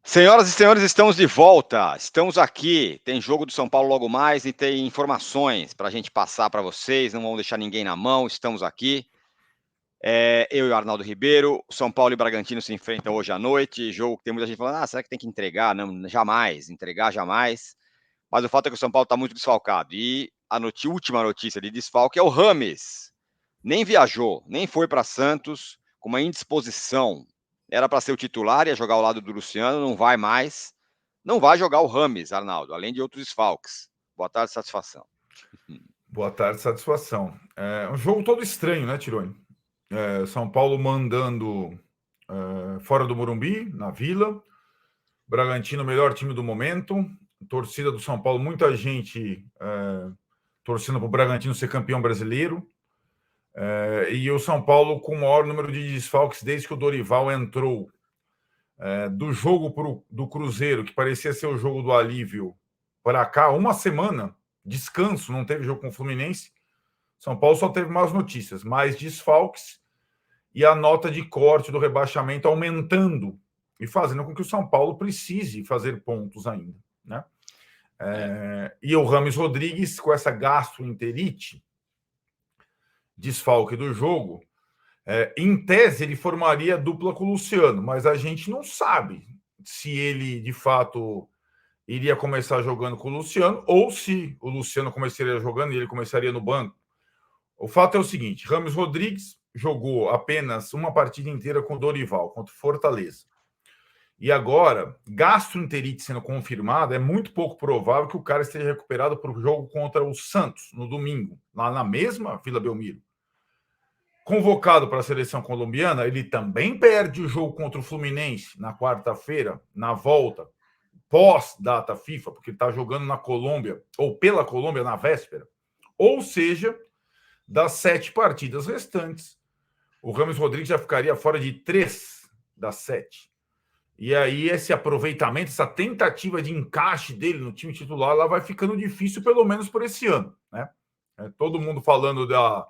Senhoras e senhores, estamos de volta. Estamos aqui. Tem jogo do São Paulo logo mais e tem informações para a gente passar para vocês. Não vamos deixar ninguém na mão. Estamos aqui. Eu e o Arnaldo Ribeiro. São Paulo e Bragantino se enfrentam hoje à noite. Jogo que tem muita gente falando: será que tem que entregar? Não, jamais. Entregar jamais. Mas o fato é que o São Paulo está muito desfalcado. E a última notícia de desfalque é o Rames. Nem viajou, nem foi para Santos, com uma indisposição. Era para ser o titular, ia jogar ao lado do Luciano, não vai mais. Não vai jogar o Rames, Arnaldo, além de outros desfalques. Boa tarde, satisfação. Boa tarde, satisfação. É um jogo todo estranho, né, Tironi? São Paulo mandando fora do Morumbi, na Vila. Bragantino, melhor time do momento. Torcida do São Paulo, muita gente torcendo para o Bragantino ser campeão brasileiro. E o São Paulo com o maior número de desfalques desde que o Dorival entrou. Do jogo do Cruzeiro, que parecia ser o jogo do alívio, para cá, uma semana, descanso, não teve jogo com o Fluminense. São Paulo só teve más notícias, mais desfalques e a nota de corte do rebaixamento aumentando e fazendo com que o São Paulo precise fazer pontos ainda, né? E o Rames Rodrigues, com essa gastroenterite, desfalque do jogo, em tese ele formaria dupla com o Luciano, mas a gente não sabe se ele, de fato, iria começar jogando com o Luciano ou se o Luciano começaria jogando e ele começaria no banco. O fato é o seguinte: Rames Rodrigues jogou apenas uma partida inteira com o Dorival, contra o Fortaleza. E agora, gastroenterite sendo confirmada, é muito pouco provável que o cara esteja recuperado para o jogo contra o Santos, no domingo, lá na mesma Vila Belmiro. Convocado para a seleção colombiana, ele também perde o jogo contra o Fluminense na quarta-feira, na volta, pós-data FIFA, porque ele está jogando na Colômbia, ou pela Colômbia na véspera. Ou seja, das 7 partidas restantes, o Rames Rodrigues já ficaria fora de 3 das 7. E aí esse aproveitamento, essa tentativa de encaixe dele no time titular, ela vai ficando difícil, pelo menos por esse ano, né? Todo mundo falando da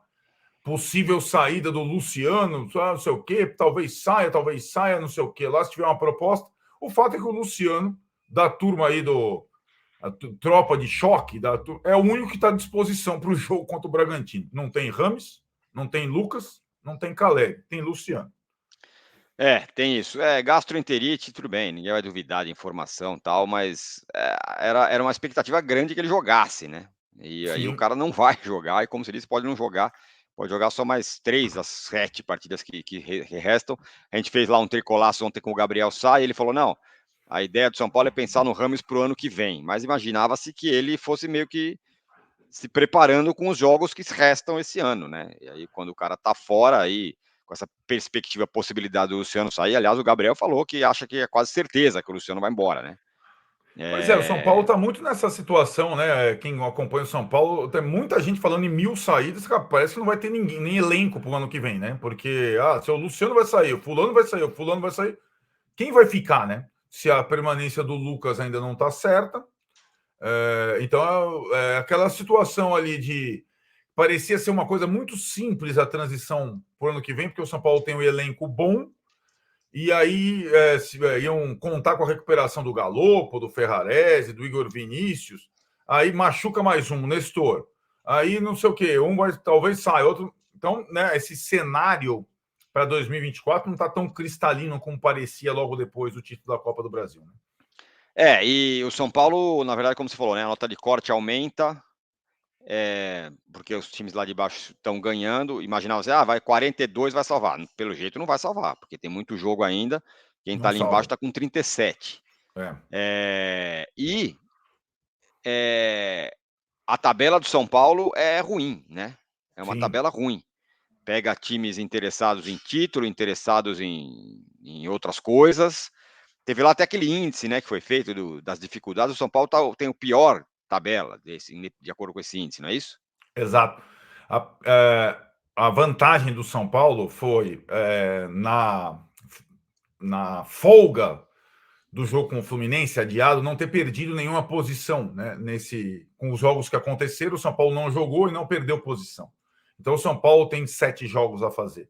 possível saída do Luciano, não sei o quê, talvez saia, não sei o quê, lá se tiver uma proposta. O fato é que o Luciano, da turma aí a tropa de choque, é o único que está à disposição para o jogo contra o Bragantino. Não tem Rames, não tem Lucas, não tem Caleri, tem Luciano. Tem isso. Gastroenterite, tudo bem, ninguém vai duvidar de informação e tal, mas era uma expectativa grande que ele jogasse, né? E aí o Sim. cara não vai jogar, e como você disse, pode não jogar, pode jogar só mais 3 das 7 partidas que restam. A gente fez lá um tricolaço ontem com o Gabriel Sá, e ele falou: não, a ideia do São Paulo é pensar no Rames para o ano que vem, mas imaginava-se que ele fosse meio que se preparando com os jogos que restam esse ano, né? E aí, quando o cara tá fora aí, com essa perspectiva, possibilidade do Luciano sair, aliás, o Gabriel falou que acha que é quase certeza que o Luciano vai embora, né? Pois é, o São Paulo está muito nessa situação, né? Quem acompanha o São Paulo, tem muita gente falando em 1.000 saídas, que parece que não vai ter ninguém, nem elenco para o ano que vem, né? Porque, se o Luciano vai sair, o fulano vai sair, o fulano vai sair, quem vai ficar, né? Se a permanência do Lucas ainda não está certa. Então, aquela situação ali de... Parecia ser uma coisa muito simples a transição para o ano que vem, porque o São Paulo tem um elenco bom, e aí iam contar com a recuperação do Galopo, do Ferrarese, do Igor Vinícius. Aí machuca mais um, Nestor. Aí não sei o quê, um vai talvez saia, outro. Então, né, esse cenário para 2024 não está tão cristalino como parecia logo depois do título da Copa do Brasil, né? E o São Paulo, na verdade, como você falou, né? A nota de corte aumenta, porque os times lá de baixo estão ganhando. Imaginava assim, vai 42, vai salvar. Pelo jeito não vai salvar, porque tem muito jogo ainda. Quem está Não ali embaixo salva. está com 37. A tabela do São Paulo é ruim, né? É uma Sim. tabela ruim. Pega times interessados em título, interessados em outras coisas. Teve lá até aquele índice, né, que foi feito das dificuldades. O São Paulo tem o pior tabela de acordo com esse índice, não é isso? Exato. A vantagem do São Paulo foi na folga do jogo com o Fluminense adiado, não ter perdido nenhuma posição, né? Com os jogos que aconteceram, o São Paulo não jogou e não perdeu posição. Então o São Paulo tem 7 jogos a fazer.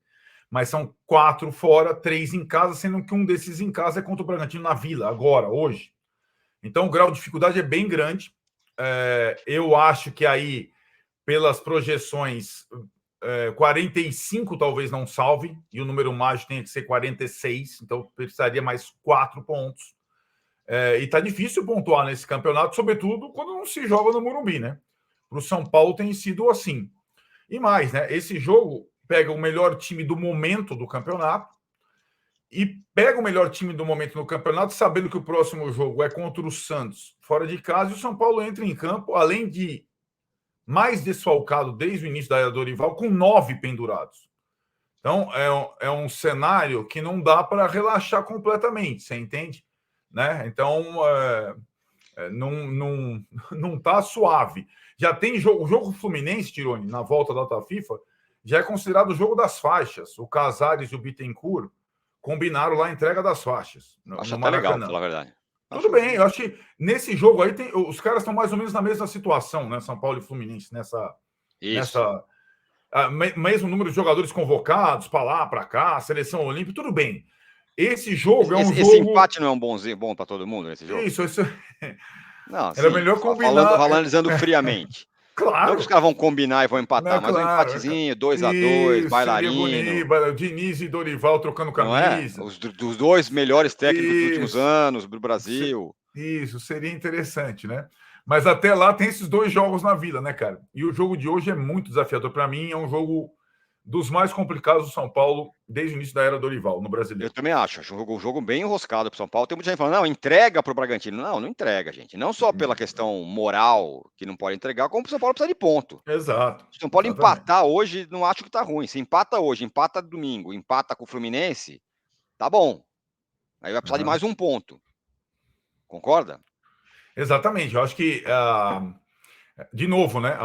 mas são 4 fora, 3 em casa, sendo que um desses em casa é contra o Bragantino na Vila, agora, hoje. Então, o grau de dificuldade é bem grande. Eu acho que aí, pelas projeções, 45 talvez não salve, e o número mágico tem que ser 46, então precisaria mais 4 pontos. E tá difícil pontuar nesse campeonato, sobretudo quando não se joga no Morumbi, né? Para o São Paulo tem sido assim. E mais, né? Esse jogo pega o melhor time do momento do campeonato e pega o melhor time do momento no campeonato, sabendo que o próximo jogo é contra o Santos, fora de casa, e o São Paulo entra em campo, além de mais desfalcado desde o início da era Dorival, com 9 pendurados. Então, é um cenário que não dá para relaxar completamente, você entende? Né? Então, não tá suave. Já tem jogo, o jogo Fluminense, Tironi, na volta da data FIFA, já é considerado o jogo das faixas. O Casares e o Bittencourt combinaram lá a entrega das faixas Acho no até legal, Maracanã. pra falar a verdade. Tudo bem, eu acho que nesse jogo aí os caras estão mais ou menos na mesma situação, né? São Paulo e Fluminense, nessa mesmo número de jogadores convocados para lá, para cá, seleção olímpica, tudo bem. Esse jogo é um jogo. Esse empate não é um bom para todo mundo nesse jogo? Isso. Não, Era sim. melhor combinar. Analisando friamente. Não que os Claro. caras vão combinar e vão empatar, Não, mas um claro. empatezinho, 2-2, Isso, seria bailarino. bonito. Diniz e Dorival trocando Não é? camisa. Dos dois melhores técnicos dos últimos Isso. anos do Brasil. Isso, seria interessante, né? Mas até lá tem esses 2 jogos na vida, né, cara? E o jogo de hoje é muito desafiador. Para mim, é um jogo dos mais complicados do São Paulo desde o início da era Dorival, no Brasileiro. Eu também acho. Acho um jogo bem enroscado para o São Paulo. Tem muita gente falando, não, entrega para o Bragantino. Não entrega, gente. Não só pela questão moral, que não pode entregar, como o São Paulo precisa de ponto. Exato. Se o São Paulo Exatamente. empatar hoje, não acho que tá ruim. Se empata hoje, empata domingo, empata com o Fluminense, tá bom. Aí vai precisar de mais um ponto. Concorda? Exatamente. Eu acho que, de novo, né?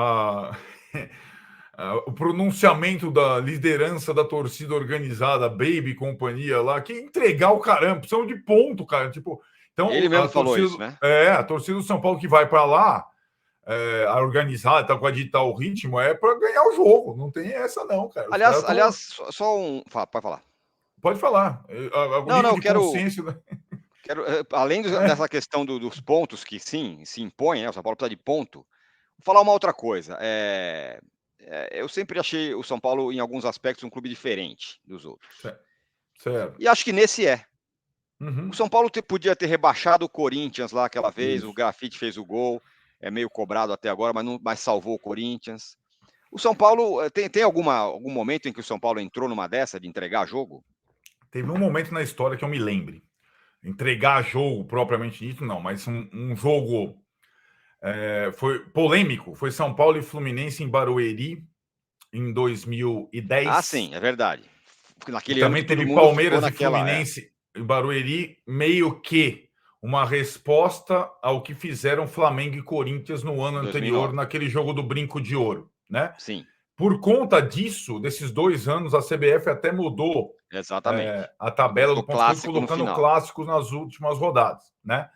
O pronunciamento da liderança da torcida organizada, Baby e companhia lá, que entregar o caramba, precisam de ponto, cara. Tipo, então, Ele mesmo falou isso, né? A torcida do São Paulo que vai para lá, a organizada, tá, com a ditar o ritmo, é para ganhar o jogo. Não tem essa, não, cara. Aliás, só um. Pode falar. Pode falar. O Não, nível de quero. consciência. Além dessa questão dos pontos que sim, se impõe, né? O São Paulo precisa de ponto. Vou falar uma outra coisa. Eu sempre achei o São Paulo, em alguns aspectos, um clube diferente dos outros. Certo. E acho que nesse é. Uhum. O São Paulo podia ter rebaixado o Corinthians lá aquela vez, isso. O Grafite fez o gol, é meio cobrado até agora, mas salvou o Corinthians. O São Paulo, tem algum momento em que o São Paulo entrou numa dessa de entregar jogo? Teve um momento na história que eu me lembre. Entregar jogo propriamente dito, não, mas um jogo foi polêmico. Foi São Paulo e Fluminense em Barueri em 2010. Ah, sim, é verdade. Naquele ano que teve Palmeiras e Fluminense em Barueri, meio que uma resposta ao que fizeram Flamengo e Corinthians no ano 2009. Anterior, naquele jogo do Brinco de Ouro, né? Sim. Por conta disso, desses 2 anos, a CBF até mudou a tabela do ponto, colocando clássicos nas últimas rodadas, né?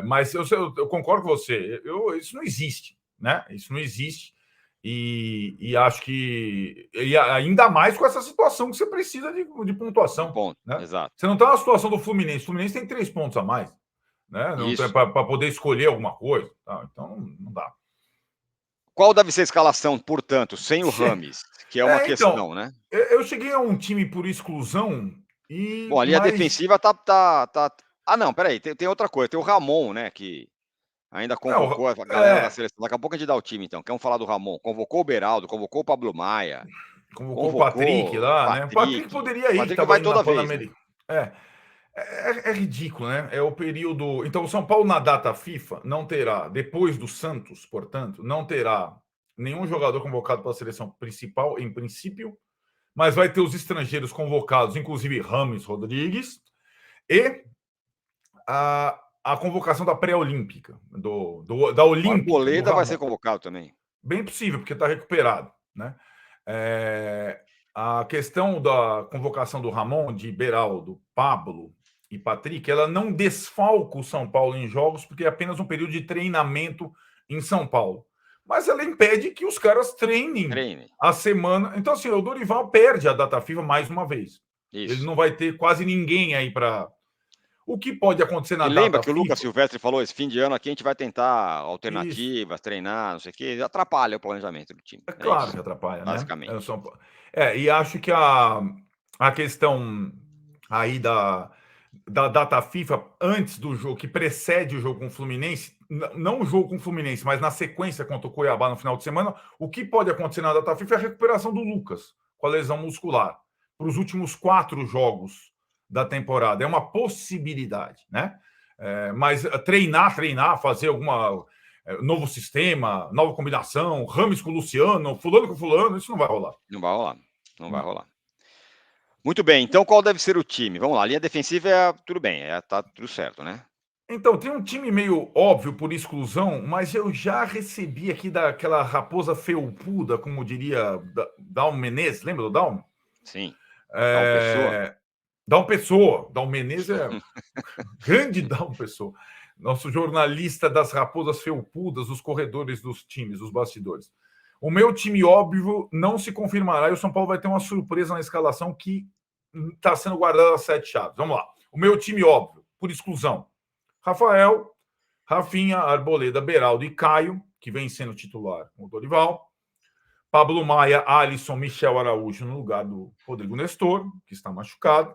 Mas eu concordo com você. Isso não existe, né? Isso não existe. E acho que ainda mais com essa situação que você precisa de pontuação. Né? Exato. Você não está na situação do Fluminense. O Fluminense tem 3 pontos a mais, né? Para poder escolher alguma coisa. Tá? Então não dá. Qual deve ser a escalação, portanto, sem o Rames? Que é uma questão, né? Eu cheguei a um time por exclusão e. Bom, a linha defensiva tá. Ah, não, peraí, tem outra coisa. Tem o Ramon, né? Que ainda convocou a galera da seleção. Daqui a pouco a gente dá o time, então. Queremos falar do Ramon. Convocou o Beraldo, convocou o Pablo Maia. Convocou o Patrick lá, né? O Patrick poderia ir, que vai toda vez. Né? É ridículo, né? É o período. Então, o São Paulo, na data FIFA, não terá, depois do Santos, portanto, não terá nenhum jogador convocado para a seleção principal, em princípio, mas vai ter os estrangeiros convocados, inclusive Rames Rodrigues, e a convocação da pré-olímpica, da Olímpica. O Arboleda vai ser convocado também. Bem possível, porque está recuperado, né? A questão da convocação do Ramon, de Beraldo, Pablo e Patrick, ela não desfalca o São Paulo em jogos, porque é apenas um período de treinamento em São Paulo. mas ela impede que os caras treinem a semana. Então, assim, o Dorival perde a data FIFA mais uma vez. Isso. Ele não vai ter quase ninguém aí para... O que pode acontecer na e data lembra que FIFA... o Lucas Silvestre falou, esse fim de ano aqui a gente vai tentar alternativas, isso, treinar, não sei o quê, atrapalha o planejamento do time. É claro que atrapalha, basicamente. Né? E acho que a questão aí da data FIFA antes do jogo, que precede o jogo com o Fluminense, não o jogo com o Fluminense, mas na sequência contra o Cuiabá no final de semana, o que pode acontecer na data FIFA é a recuperação do Lucas com a lesão muscular para os últimos 4 jogos da temporada. É uma possibilidade, né? Mas treinar, fazer alguma novo sistema, nova combinação, Rames com Luciano, fulano com fulano, isso não vai rolar. Não vai rolar. Muito bem, então qual deve ser o time? Vamos lá, a linha defensiva tudo bem, tá tudo certo, né? Então, tem um time meio óbvio por exclusão, mas eu já recebi aqui daquela raposa felpuda, como diria Dalmo Menezes, lembra do Dalmo? Sim. Dalmo Pessoa. Dalmo Menezes é grande Dalmo Pessoa. Nosso jornalista das raposas felpudas, dos corredores dos times, dos bastidores. O meu time óbvio não se confirmará e o São Paulo vai ter uma surpresa na escalação que está sendo guardada a 7 chaves. Vamos lá. O meu time óbvio, por exclusão. Rafael, Rafinha, Arboleda, Beraldo e Caio, que vem sendo titular com o Dorival. Pablo Maia, Alisson, Michel Araújo no lugar do Rodrigo Nestor, que está machucado.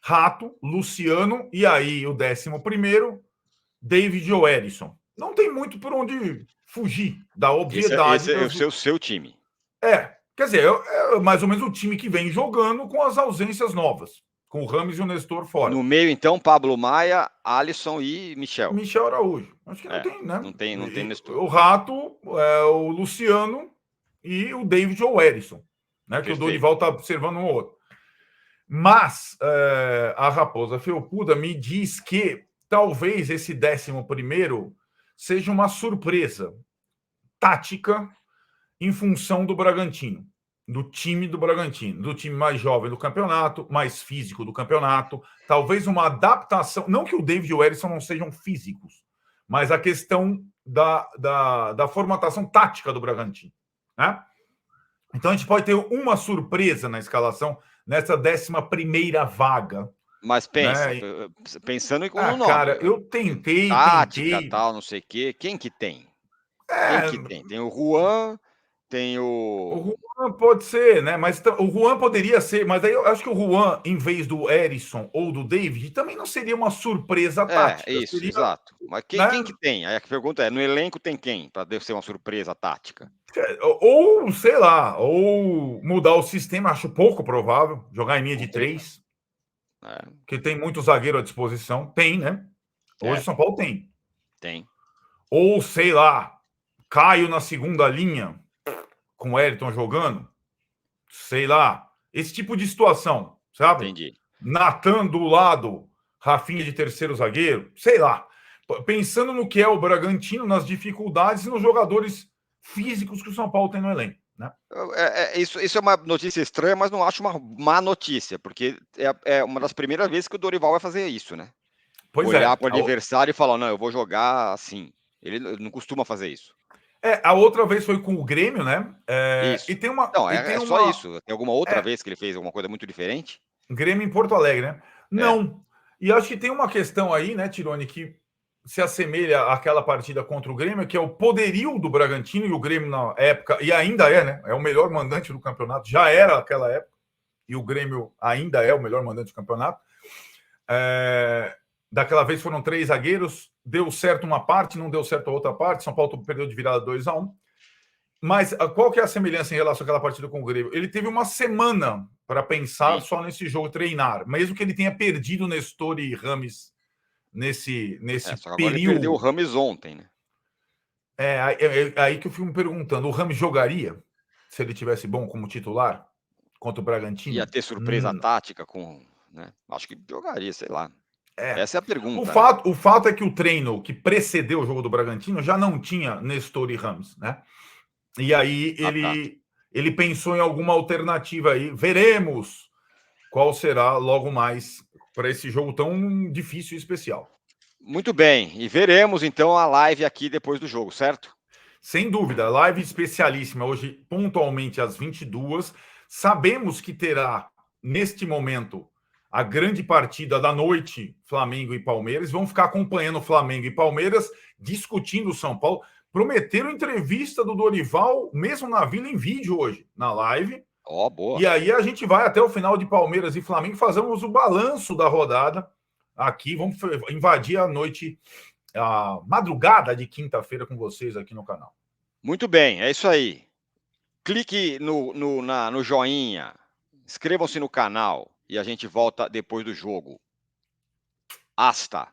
Rato, Luciano e aí o 11º, David ou Erisson. Não tem muito por onde fugir da obviedade. Esse é o seu time. Quer dizer, é mais ou menos o time que vem jogando com as ausências novas, com o Rames e o Nestor fora. No meio, então, Pablo Maia, Alisson e Michel. Michel Araújo. Acho que não tem, né? Não tem Nestor. O Rato, o Luciano e o David ou Erisson, né? Que o Dorival está observando um ou outro. Mas a Raposa Felpuda me diz que talvez esse 11º seja uma surpresa tática em função do Bragantino, do time do Bragantino, do time mais jovem do campeonato, mais físico do campeonato, talvez uma adaptação, não que o David e o Erisson não sejam físicos, mas a questão da formatação tática do Bragantino, né? Então a gente pode ter uma surpresa na escalação nessa 11ª vaga. Mas pensa, né? Pensando com o nome. Cara, eu tentei. Tática, tal, não sei o quê. Quem que tem? Quem que tem? Tem o Juan, tem o... O Juan pode ser, né? Mas o Juan poderia ser, mas aí eu acho que o Juan, em vez do Erisson ou do David, também não seria uma surpresa tática. Isso, seria, exato. Mas quem que tem? Aí a pergunta é, no elenco tem quem para ser uma surpresa tática? Ou, sei lá, ou mudar o sistema, acho pouco provável, jogar em linha de 3, porque tem muito zagueiro à disposição. Tem, né? Hoje o São Paulo tem. Tem. Ou, sei lá, Caio na segunda linha, com o Wellington jogando, sei lá, esse tipo de situação, sabe? Entendi. Natan do lado, Rafinha de terceiro zagueiro, sei lá. Pensando no que é o Bragantino, nas dificuldades e nos jogadores físicos que o São Paulo tem no elenco, né? Isso é uma notícia estranha, mas não acho uma má notícia, porque é uma das primeiras vezes que o Dorival vai fazer isso, né? Olhar para o adversário e falar, não, eu vou jogar assim. Ele não costuma fazer isso. A outra vez foi com o Grêmio, né? Isso. E tem uma. Não, só isso. Tem alguma outra vez que ele fez alguma coisa muito diferente? Grêmio em Porto Alegre, né? Não. E acho que tem uma questão aí, né, Tironi, que se assemelha àquela partida contra o Grêmio, que é o poderio do Bragantino, e o Grêmio na época, e ainda é, né? É o melhor mandante do campeonato, já era naquela época, e o Grêmio ainda é o melhor mandante do campeonato. Daquela vez foram 3 zagueiros, deu certo uma parte, não deu certo a outra parte, São Paulo perdeu de virada 2-1. Mas qual que é a semelhança em relação àquela partida com o Grêmio? Ele teve uma semana para pensar só nesse jogo, treinar, mesmo que ele tenha perdido Nestor e Rames nesse só que período. Agora ele perdeu o Rames ontem, né? Aí que eu fico me perguntando, o Rames jogaria se ele tivesse bom como titular contra o Bragantino? Ia ter surpresa tática com, né? Acho que jogaria, sei lá. Essa é a pergunta. O fato é que o treino que precedeu o jogo do Bragantino já não tinha Nestor e Rames, né? E aí ele pensou em alguma alternativa aí. Veremos qual será logo mais para esse jogo tão difícil e especial. Muito bem. E veremos, então, a live aqui depois do jogo, certo? Sem dúvida, live especialíssima hoje, pontualmente às 22h. Sabemos que terá, neste momento, a grande partida da noite, Flamengo e Palmeiras. Vão ficar acompanhando Flamengo e Palmeiras, discutindo o São Paulo. Prometeram entrevista do Dorival, mesmo na Vila, em vídeo hoje, na live. Ó, boa. E aí a gente vai até o final de Palmeiras e Flamengo, fazemos o balanço da rodada aqui. Vamos invadir a noite, a madrugada de quinta-feira com vocês aqui no canal. Muito bem, é isso aí. Clique no joinha, inscrevam-se no canal e a gente volta depois do jogo. Hasta!